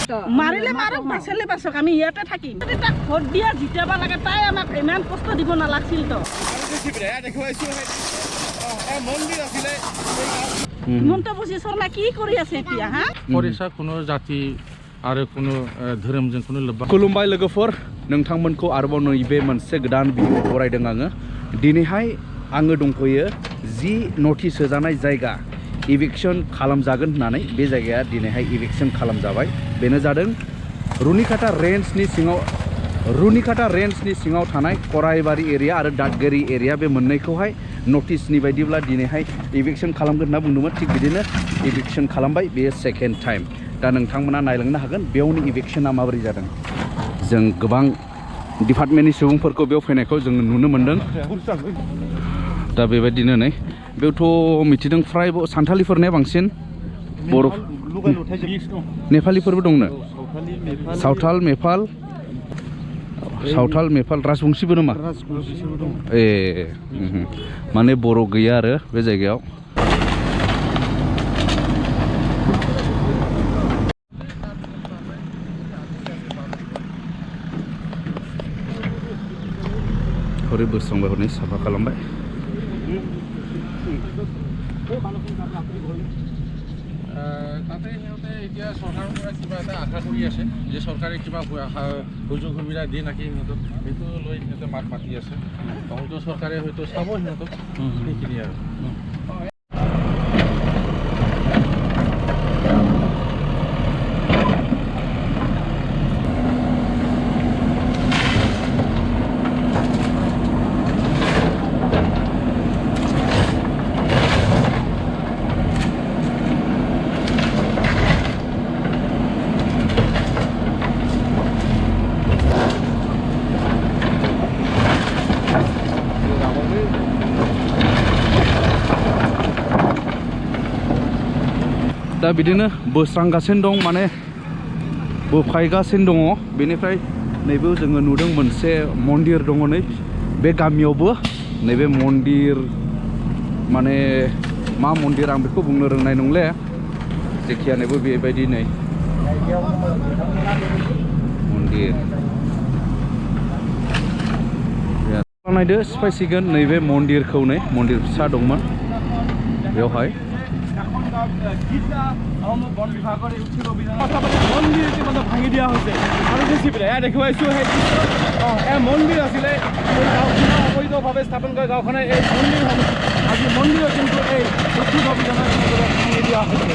মাৰিলে মাৰক বাচিলে বাচক আমি ইয়াতে থাকিম তাক ভোট দিয়া জিতাব লাগে তাই আমাক ইমান কষ্ট দিব নালাগছিল তো হিমন্ত বিশ্ব শৰ্মা কি কৰি আছে এতিয়া হা फरायसा কোনো জাতি आरो কোনো धोरोमजों কোনো लोब्बा खुलुमबाय लोगोफोर नोंथांमोनखौ आरोबाव नैबे मोनसे गोदान भिडिअ फरायदों आङो दिनैहाय आङो दंफैयो जि नटिस होजानाय जायगा इभिक्शन खालामजागोन होननानै बे जायगाया दिनैहाय इभिक्शन खालामजाबाय बेनो जादों रुनिखाता रेन्जनि सिङाव थानाय कोराइबारि एरिया आरो दादगिरि एरिया बे मोननैखौहाय नटिसनि बायदिब्ला दिनैहाय इभिक्शन खालामगोन होनना बुंदोंमोन थिग बिदिनो इभिक्शन खालामबाय बेयो सेकेन्ड टाइम दा नोंथांमोना नायलांनो हागोन बेयावनि इभिक्शना माबोरै जादों जों गोबां डिपार्टमेन्टनि सुबुंफोरखौ बेयाव फैनायखौ जों नुनो मोन्दों दा बेबायदिनो नै बेयावथ' मिथिदों फ्राय सानथालिफोरने बांसिन बर' नेपालिफोरबो दंनो सावथाल मेफाल राजबंशिबो नामा ए माने बर' गैया आरो बे जायगायाव हरै बोस्रांबाय हरनै साफा खालामबाय তাতে সিহঁতে এতিয়া চৰকাৰৰ পৰা কিবা এটা আশা কৰি আছে যে চৰকাৰে কিবা সুযোগ সুবিধা দিয়ে নেকি সিহঁতক সেইটো লৈ সিহঁতে মাত মাতি আছে হয়তো চৰকাৰে হয়তো চাব সিহঁতক সেইখিনি আৰু दा बिदिनो बोस्रांगासिनो दं माने बोफायगासिनो दङ बेनिफ्राय नैबेयाव जोङो नुदों मोनसे मन्दिर दङ नै बे गामियावबो नैबे मन्दिर माने मा मन्दिर आं बेखौ बुंनो रोंनाय नंले जेखियानोबो बेबायदि नै मन्दिर नायदो सिफायसिगोन नैबे मन्दिरखौ नै मन्दिर फिसा दंमोन बेवहाय বন বিভাগৰ উচ্ছেদ অভিযান মন্দিৰ ইতিমধ্যে ভাঙি দিয়া হৈছে আৰু দেখিবলৈ এয়া দেখুৱাইছোঁ সেই মন্দিৰ আছিলে এই গাঁওখনৰ অবৈধভাৱে স্থাপন কৰা গাঁওখনে এই মন্দিৰসমূহ আজি মন্দিৰত কিন্তু এই উচ্ছেদ অভিযানৰ ভাঙি দিয়া হৈছে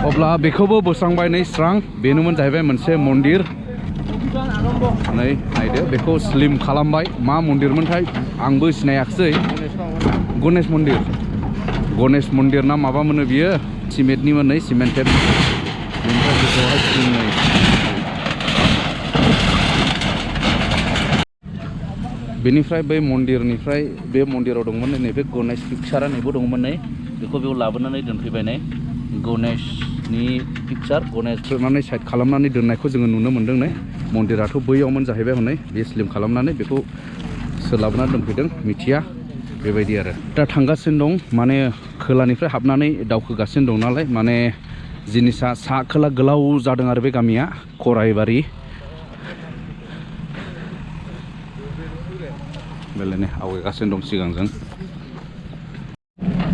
अब्ला बेखौबो बोस्रांबाय नै स्रां बेनोमोन जाहैबाय मोनसे मन्दिर नै नायदो बेखौ स्लिम खालामबाय मा मन्दिरमोनथाय आंबो सिनायाखिसै गणेश मन्दिर ना माबा मोनो बियो सिमेन्टनि मोन नै सिमेन्टेड बेनिफ्राय बेखौहाय स्लिमै बेनिफ्राय बै मन्दिरनिफ्राय बे मन्दिराव दंमोन नैबे गणेश पिक्चारा नैबो दंमोन नै बेखौ बेयाव लाबोनानै दोनफैबाय नै गणेशनि पिक्चार गणेश माने साइड खालामनानै दोननायखौ जोङो नुनो मोन्दों नै मन्दिराथ' बैयावमोन जाहैबाय हनै बे स्लिम खालामनानै बेखौ सोलाबनानै दोनफैदों मिथिया बेबायदि आरो दा थांगासिनो दं माने खोलानिफ्राय हाबनानै दावखोगासिनो दं नालाय माने जिनिसा सा खोला गोलाव जादों आरो बे गामिया कोराइबारि बेलायनो आवगायगासिनो दं सिगांजों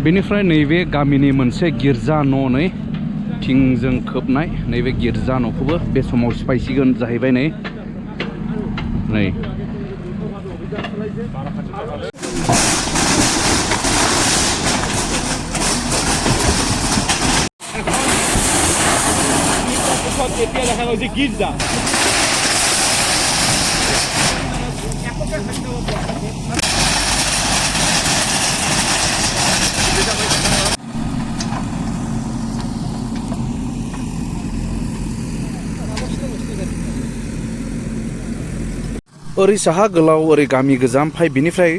बेनिफ्राय नैबे गामिनि मोनसे गिर्जा न' नै थिंजों खोबनाय नैबे गिर्जा न'खौबो बे समाव सिफायसिगोन जाहैबाय नै এতিয়া দেখা গৈছে গীৰ্জা ओरै साहा गोलाव ओरै गामि गोजाम फाय बिनिफ्राय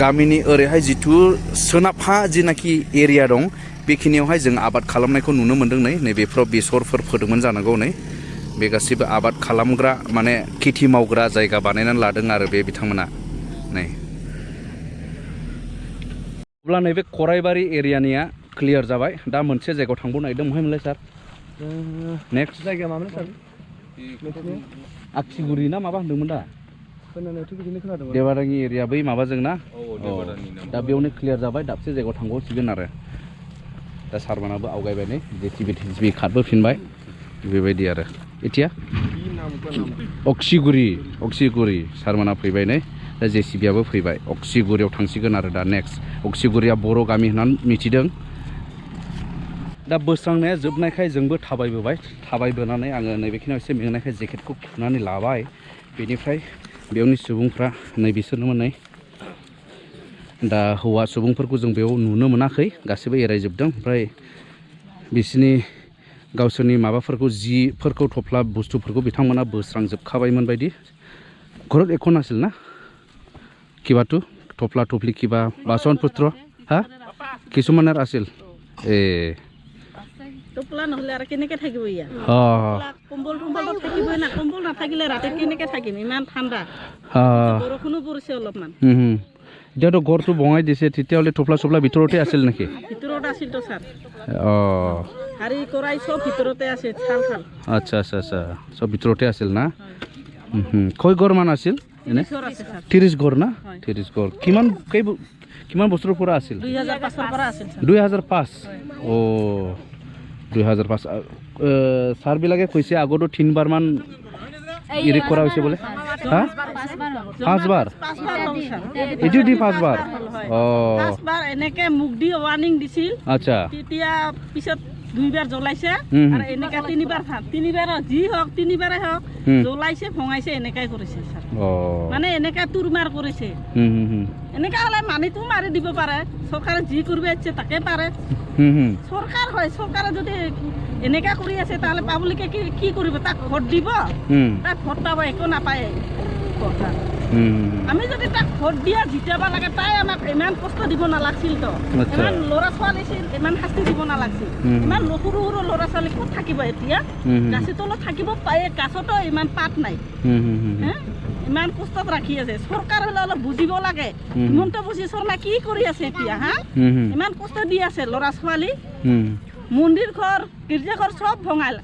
गामिनि ओरैहाय जिथु सोनाबहा जिनाखि एरिया दं बेखिनियावहाय जों आबाद खालामनायखौ नुनो मोन्दों नैबेफोराव बेसरफोर फोदोंमोन जानांगौ नै बे गासिबो आबाद खालामग्रा माने खेथि मावग्रा जायगा बानायनानै लादों आरो बे बिथांमोना नै अब्ला नैबे कोराइबारि एरियानिया क्लियार जाबाय दा मोनसे जायगायाव थांबाव नागिरदों महायमोनलाय सार नेक्स्ट जायगाया मामोन सार आखिगुरि ना माबा होनदोंमोन दा खोनानायाथ' बिदिनो खोनादोंमोन देबाराङि एरिया बै माबाजों ना दा बेयावनो क्लियार जाबाय दाबसे जायगायाव थांबावसिगोन आरो दा सारमोनाबो आवगायबाय नै जेटिभि खारबोफिनबाय बेबायदि आरो एथिया अक्सिगुरि सारमोना फैबाय नै दा जेसिबियाबो फैबाय अक्सिगुरियाव थांसिगोन आरो दा नेक्स्ट अक्सिगुरिया बर' गामि होननानै मिथिदों दा बोस्रांनाया जोबनायखाय जोंबो थाबायबोनानै आङो नैबेखिनियाव एसे मेंनायखाय जेकेटखौ खुनानै लाबाय बेनिफ्राय बेयावनि सुबुंफ्रा नै बिसोरनोमोन नै दा हौवा सुबुंफोरखौ जों बेयाव नुनो मोनाखै गासैबो एरायजोबदों ओमफ्राय बिसोरनि गावसोरनि माबाफोरखौ जिफोरखौ थफ्ला बुस्थुफोरखौ बिथांमोना बोस्रांजोबखाबायमोन बायदि घरत एक नासिल ना किबाथु थफ्ला थफ्लि किबा बासन पुत्र हा किसुमानार आसिल ए टोपला নহলে আর কেনেকে থাকিব ইয়া কম্বল থাকিবই না কম্বল না থাকিলে রাতে কেনেকে থাকিম ইমান ঠান্ডা বৰষুণো পৰিছে অলপমান এতিয়াতো ঘৰটো বঙাই দিছে তেতিয়াহ'লে থপলা চপলা ভিতৰতে আছিল নেকি ভিতৰত আছিল তো স্যার হাৰি কৰাই সব ভিতৰতে আছে ছাল আচ্ছা সব ভিতৰতে আছিল না কয় ঘৰ মান আছিল এনে 30 ঘৰ না 30 ঘৰ কিমান বছৰৰ পৰা আছিল 2005 ৰ পৰা আছিল 2005 2005 সার বিলাকে কইছে আগতো 3 বার মান ইরে করা হইছে বলে হ্যাঁ 5 বার এটি 5 বার 5 বার এনেকে মুখ দি ওয়ার্নিং দিছিল আচ্ছা তেতিয়া পিছত 2 বার জ্বলাইছে আর এনেকা 3 বার যি হোক 3 বারে হোক জ্বলাইছে ভঙাইছে এনেকাই কৰিছে স্যার মানে এনেকা তুরমার কৰিছে এনেকা হলে মানিটো মারি দিব পারে সরকার জি করবে ইচ্ছে তাকে পারে সরকার হয় সরকারে যদি এনেকা কৰি আছে তাহলে পাবলিকে কি কৰিব তাক ভোট দিব তাক ভোট পাব একো নাপায় কথা আমি যদি তাক ভোট দিয়া জিতাব লাগে তাই আমাক ইমান কষ্ট দিব নালাগছিল তো ইমান ল'ৰা ছোৱালী ইমান শাস্তি দিব নালাগছিল ইমান সৰু ল'ৰা ছোৱালী ক'ত থাকিব এতিয়া গাছি তলত থাকিব পায় গাছতো ইমান পাত নাই ইমান কষ্টত ৰাখি আছে সরকার হলে অলপ বুজিব লাগে হিমন্ত বিশ্ব শর্মা কি কৰি আছে এতিয়া ইমান কষ্ট দি আছে ল'ৰা ছোৱালী মন্দিৰ ঘৰ গিৰ্জা ঘৰ সব ভঙাল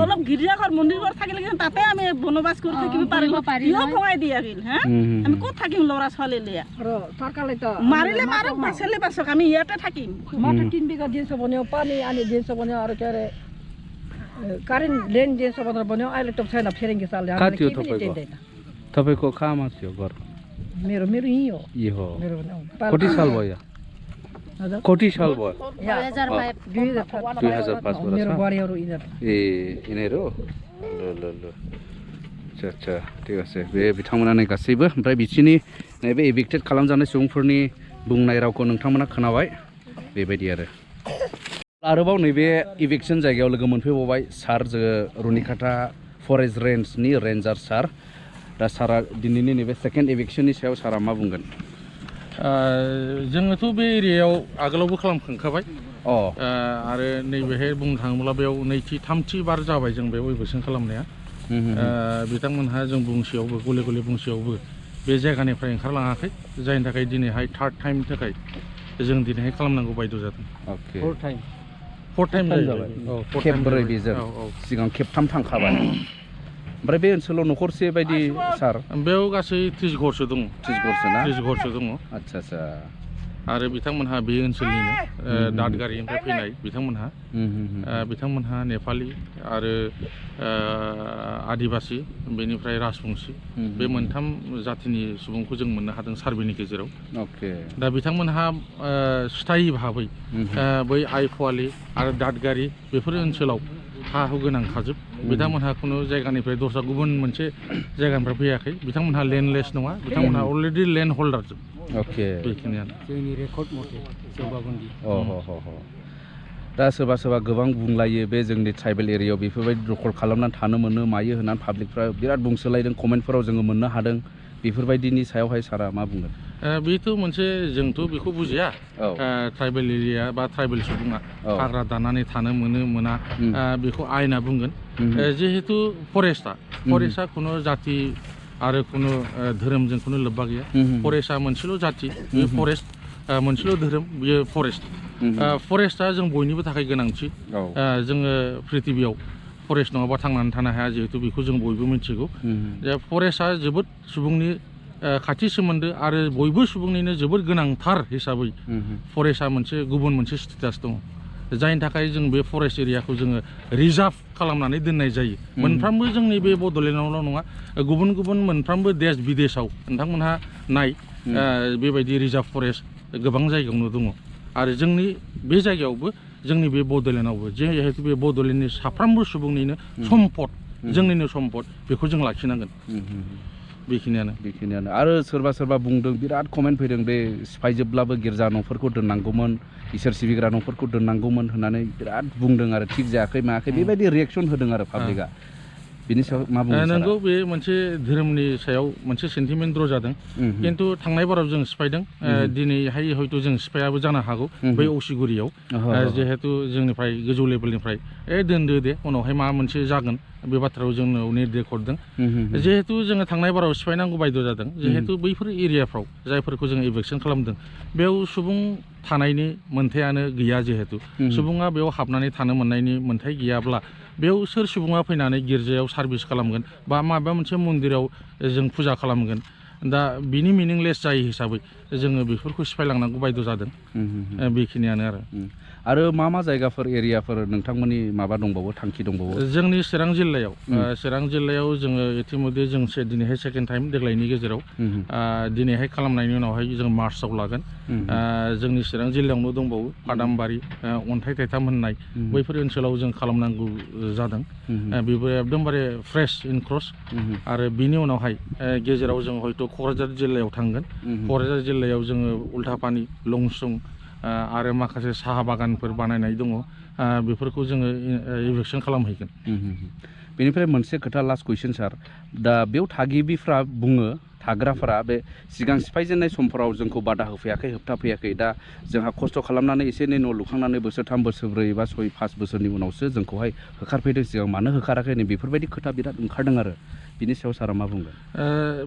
অলপ গিৰ্জা ঘৰ মন্দিৰ ঘৰ থাকিলে কিন্তু তাতে আমি বনবাস কৰি থাকিব পাৰিব কিয় ভঙাই দি আহিল আমি ক'ত থাকিম ল'ৰা ছোৱালী লিয়া মাৰিলে মাৰক বাচলে বাচক আমি ইয়াতে থাকিম मात्र 3 बिघा दिन्छ भन्यो पानी अनि दिन्छ भन्यो अरु के अरे करेन्ट लेन दिन्छ भनेर भन्यो अहिले त छैन फेरिङ्गे सालले तपाईको कहाँमा थियो घर मेरो यही हो मेरो कति साल भयो कति साल भयो 2005 मेरो बुहारीहरु यिनीहरू ल अच्छा ठीक আছে बे बिथांमोना नै गासैबो ओमफ्राय बिसिनि नैबे एभिक्टेड खालामजानाय सुबुंफोरनि बुंनाय रावखौ नोंथांमोना खोनाबाय बेबायदि आरोबाव नैबे इभिक्शन जायगायाव लोगो मोनफैबावबाय सार रुनिखाटा फरेस्ट रेन्जनि रेन्जार सार दा सारा दिनैनि नैबे सेकेन्ड इभिक्शननि सायाव सारा मा बुंगोन जोङोथ' बे एरियायाव आगोलावबो खालामखांखाबाय आरो नैबेहाय बुंनो थाङोब्ला बेयाव नैथि थामथि बार जाबाय जों बेयाव इभिक्शन खालामनाया बिथांमोनहा जों बुंसेयावबो गले गले बुंसेयावबो बे जायगानिफ्राय ओंखारलाङाखै जायनि थाखाय दिनैहाय थार्ड टाइमनि थाखाय जों दिनैहाय खालामनांगौ बायद' जादों फोर टाइम जाबाय खेबब्रै बेजों सिगां खेबथाम थांखाबाय ओमफ्राय बे ओनसोलाव न'खरसे बायदि सार बेयाव गासै 30 घरसो दङ 30 घरसो ना 30 घरसो दङ आच्छा आरो बिथांमोनहा बे ओनसोलनिनो दादगारिनिफ्राय फैनाय बिथांमोनहा नेपालि आरो आदिबासि बेनिफ्राय राजबंशी बे मोनथाम जातिनि सुबुंखौ जों मोननो हादों सार्भेनि गेजेराव दा बिथांमोनहा स्थायी भाबै बै आइफवालि आरो दादगारि बेफोर ओनसोलाव हा हु गोनांखाजोब बिथांमोनहा खुनु जायगानिफ्राय दस्रा गुबुन मोनसे जायगानिफ्राय फैयाखै बिथांमोनहा लेन्डलेस नङा बिथांमोनहा अलरेडि लेन्ड हल्डारजोब बेखिनियानो जोंनि रेकर्ड मथे जौगागुन्दि दा सोरबा गोबां बुंलायो बे जोंनि ट्राइबेल एरियायाव बेफोरबायदि दखल खालामनानै थानो मोनो मायो होननानै पाब्लिकफ्रा बिराद बुंसोलायदों कमेन्टफोराव जोङो मोननो हादों बेफोरबायदिनि सायावहाय सारा मा बुंगोन बेथ' मोनसे जोंथ' बेखौ बुजिया ट्राइबेल एरिया बा ट्राइबेल सुबुङा हाग्रा दानानै थानो मोना बेखौ आयेना बुंगोन जिहेतु फरेस्टआ खुनु जाति आरो खुनु धोरोमजों खुनु लोब्बा गैया फरेस्टआ मोनसेल' जाति बे फरेस्ट मोनसेल' धोरोम बियो फरेस्ट फरेस्टआ जों बयनिबो थाखाय गोनांथि जोङो पृथिबियाव फरेस्ट नङाबा थांनानै थानो हाया जिहेतु बेखौ जों बयबो मिथिगौ जे फरेस्टआ जोबोद सुबुंनि खाथि सोमोन्दो आरो बयबो सुबुंनिनो जोबोद गोनांथार हिसाबै फरेस्टआ गुबुन मोनसे स्टेटास दङ जायनि थाखाय जों बे फरेस्ट एरियाखौ जोङो रिजार्भ खालामनानै दोननाय जायो मोनफ्रोमबो जोंनि बे बड'लेण्डआवल' नङा गुबुन गुबुन मोनफ्रोमबो देश बिदेशाव नोंथांमोनहा नाय बेबायदि रिजार्भ फरेस्ट गोबां जायगायावनो दङ आरो जोंनि बे जायगायावबो जोंनि बे बड'लेण्डआवबो जिहेतु बे बड'लेण्डनि साफ्रोमबो सुबुंनिनो सम्पद जोंनिनो सम्पद बेखौ जों लाखिनांगोन बेखिनियानो आरो सोरबा बुंदों बिराद कमेन्ट फैदों बे सिफायजोबब्लाबो गिर्जा न'फोरखौ दोननांगौमोन इसोर सिबिग्रा न'फोरखौ दोननांगौमोन होननानै बिराद बुंदों आरो थिग जायाखै मायाखै बेबायदि रिएक्सन होदों आरो पाब्लिकआ बिनि सायाव मा बुंनो नंगौ बे मोनसे धोरोमनि सायाव मोनसे सेन्टिमेन्ट द्र' जादों खिन्थु थांनाय बाराव जों सिफायदों दिनैहाय हयथ' जों सिफायाबो जानो हागौ बै औसिगुरियाव जिहेतु जोंनिफ्राय गोजौ लेभेलनिफ्राय दोनदो दे उनावहाय माबा मोनसे जागोन बे बाथ्रायाव जोंनाव निर्देश हरदों जिहेतु जोङो थांनाय बाराव सिफायनांगौ बायद' जादों जिहेतु बैफोर एरियाफ्राव जायफोरखौ जों एभिक्सन खालामदों बेयाव सुबुं थानायनि मोन्थायानो गैया जिहेतु सुबुङा बेयाव हाबनानै थानो मोननायनि मोन्थाय गैयाब्ला बेयाव सोर सुबुङा फैनानै गिर्जायाव सार्भिस खालामगोन बा माबा मोनसे मन्दिराव जों फुजा खालामगोन दा बिनि मिनिंलेस जायो हिसाबै जोङो बेफोरखौ सिफायलांनांगौ बायद' जादों बेखिनियानो आरो मा जायगाफोर एरियाफोर नोंथांमोननि माबा दंबावो थांखि दंबावो जोंनि चिरां जिल्लायाव जोङो इतिमध्ये जों दिनैहाय सेकेन्ड टाइम देग्लायनि गेजेराव दिनैहाय खालामनायनि उनावहाय जों मार्चआव लागोन जोंनि चिरां जिल्लायावनो दंबावो हादामबारि अन्थाइ थाइथाम होननाय बैफोर ओनसोलाव जों खालामनांगौ जादों बेबो एकदमबारे फ्रेश इन क्रस आरो बिनि उनावहाय गेजेराव जों हयथ' क'क्राझार जिल्लायाव थांगोन क'क्राझार जिल्लायाव जोङो उल्थापानि लंसुं आरो माखासे साहा बागानफोर बानायनाय दङ बेफोरखौ जोङो एभिक्सन खालामहैगोन बेनिफ्राय मोनसे खोथा लास्ट कुइसन सार दा बेयाव थागिबिफ्रा बुङो थाग्राफोरा बे सिगां सिफायजेननाय समफोराव जोंखौ बादा होफैयाखै होबथाफैयाखै दा जोंहा खस्थ' खालामनानै एसे एनै न' लुखांनानै बोसोरथाम बोसोरब्रै बा 6-5 बोसोरनि उनावसो जोंखौहाय होखारफैदों सिगां मानो होखाराखै नै बेफोरबायदि खोथा बिराद ओंखारदों आरो बिनि सायाव सारा मा बुंगोन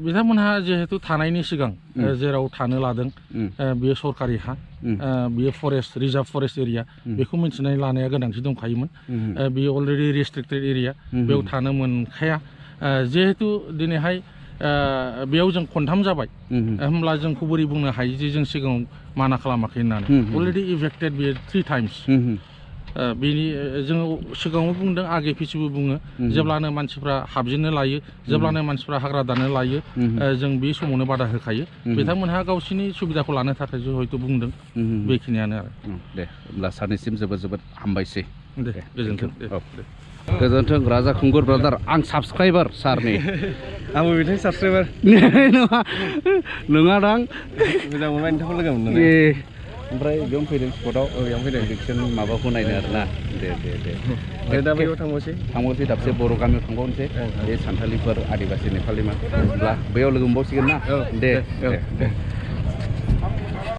बिथांमोनहा जिहेतु थानायनि सिगां जेराव थानो लादों बेयो सरकारि हा बेयो फरेस्ट रिजार्भ फरेस्ट एरिया बेखौ मिन्थिनानै लानाया गोनांथि दंखायोमोन बेयो अलरेडि रेस्ट्रिक्टेड एरिया बेयाव थानो मोनखाया जिहेतु दिनैहाय बेयाव जों खनथाम जाबाय होमब्ला जोंखौ बोरै बुंनो हायो जे जों सिगाङाव माना खालामाखै होननानै अलरेडि इभेक्टेड बेयो 3 टाइम्स बेनि जोङो सिगाङाव बुंदों आगे पिछबो बुङो जेब्लानो मानसिफ्रा हाबजेननो लायो जेब्लानो मानसिफ्रा हाग्रा दाननो लायो जों बे समावनो बादा होखायो बिथांमोनहा गावसिनि सुबिदाखौ लानो थाखाय हयथ' बुंदों बेखिनियानो आरो दे होमब्ला सारनिसिम जोबोद हामबायसै दे गोजोन्थों गोजोन्थों राजा खुंगुर ब्रादार आं साबसक्राइबार सारनि आंबो बिथांनि साबसक्राइबार नङा दां मोजां मोनबाय नोंथांखौ लोगो मोननानै ओमफ्राय बेयावनो फैदों स्पटआव बेयावनो फैदों इलेक्सन माबाखौ नायनो आरोना दे दा बैयाव थांबावसै दाबसे बर' गामियाव थांबावनोसै बे सानथालिफोर आदिबासि नेपालिमा होमब्ला बैयाव लोगो मोनबावसिगोन ना दे